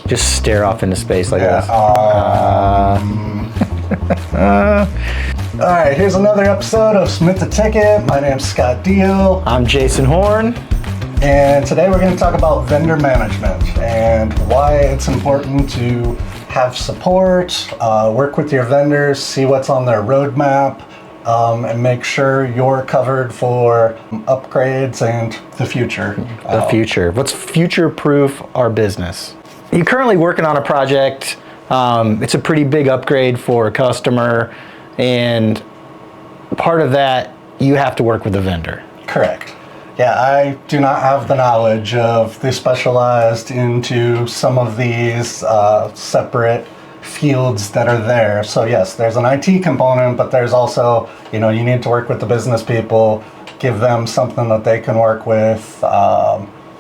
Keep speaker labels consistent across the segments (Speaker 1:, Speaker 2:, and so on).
Speaker 1: Just stare off into space like
Speaker 2: Yeah.
Speaker 1: this.
Speaker 2: All right, here's another episode of Submit the Ticket. My name's Scott Dio,
Speaker 1: I'm Jason Horn.
Speaker 2: and today we're going to talk about vendor management and why it's important to have support, work with your vendors, see what's on their roadmap, and make sure you're covered for upgrades and the future.
Speaker 1: The future. Let's future-proof our business. You're currently working on a project. It's a pretty big upgrade for a customer, and part of that, you have to work with the vendor.
Speaker 2: Correct. Yeah, I do not have the knowledge of the specialized into some of these separate fields that are there. So yes, there's an IT component, but there's also, you need to work with the business people, give them something that they can work with.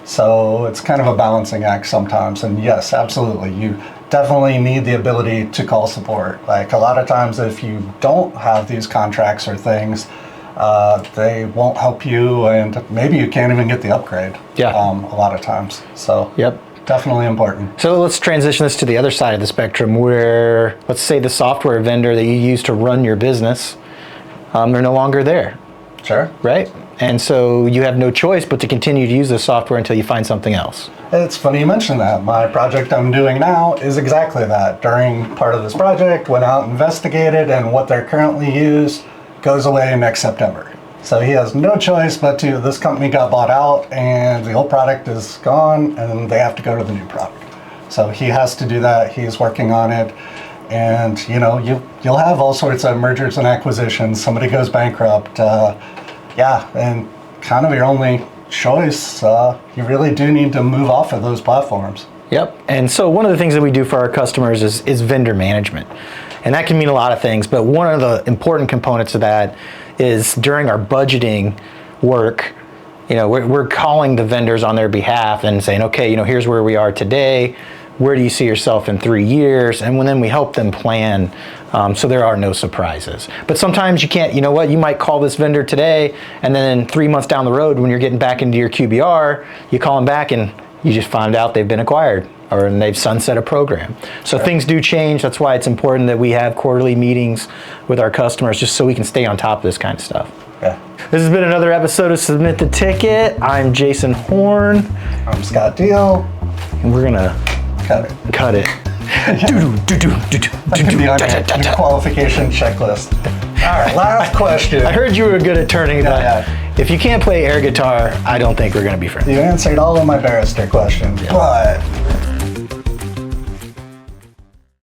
Speaker 2: So it's kind of a balancing act sometimes. And yes, absolutely, you definitely need the ability to call support. Like a lot of times if you don't have these contracts or things, they won't help you, and maybe you can't even get the upgrade.
Speaker 1: Yeah.
Speaker 2: A lot of times. So
Speaker 1: Yep.
Speaker 2: definitely important.
Speaker 1: So let's transition this to the other side of the spectrum where, let's say the software vendor that you use to run your business, they're no longer there,
Speaker 2: Sure.
Speaker 1: right? And so you have no choice but to continue to use the software until you find something else.
Speaker 2: It's funny you mention that. My project I'm doing now is exactly that. During part of this project, went out, investigated, and what they're currently used goes away next September. So he has no choice but to, this company got bought out and the old product is gone and they have to go to the new product. So he has to do that. He's working on it. And you'll have all sorts of mergers and acquisitions. Somebody goes bankrupt. And kind of your only choice, you really do need to move off of those platforms.
Speaker 1: Yep. And so one of the things that we do for our customers is vendor management. And that can mean a lot of things, but one of the important components of that is during our budgeting work, we're calling the vendors on their behalf and saying, okay, here's where we are today. Where do you see yourself in 3 years? And then we help them plan so there are no surprises. But sometimes you can't, you might call this vendor today and then 3 months down the road when you're getting back into your QBR, you call them back and you just find out they've been acquired or they've sunset a program. So things do change. That's why it's important that we have quarterly meetings with our customers just so we can stay on top of this kind of stuff.
Speaker 2: Yeah.
Speaker 1: This has been another episode of Submit the Ticket. I'm Jason Horn.
Speaker 2: I'm Scott Deal.
Speaker 1: And we're gonna
Speaker 2: Cut it.
Speaker 1: cut it.
Speaker 2: That could be on your qualification checklist. All right, last question.
Speaker 1: I heard you were good at turning, but
Speaker 2: Yeah.
Speaker 1: if you can't play air guitar, I don't think we're gonna be friends.
Speaker 2: You answered all of my barrister questions, but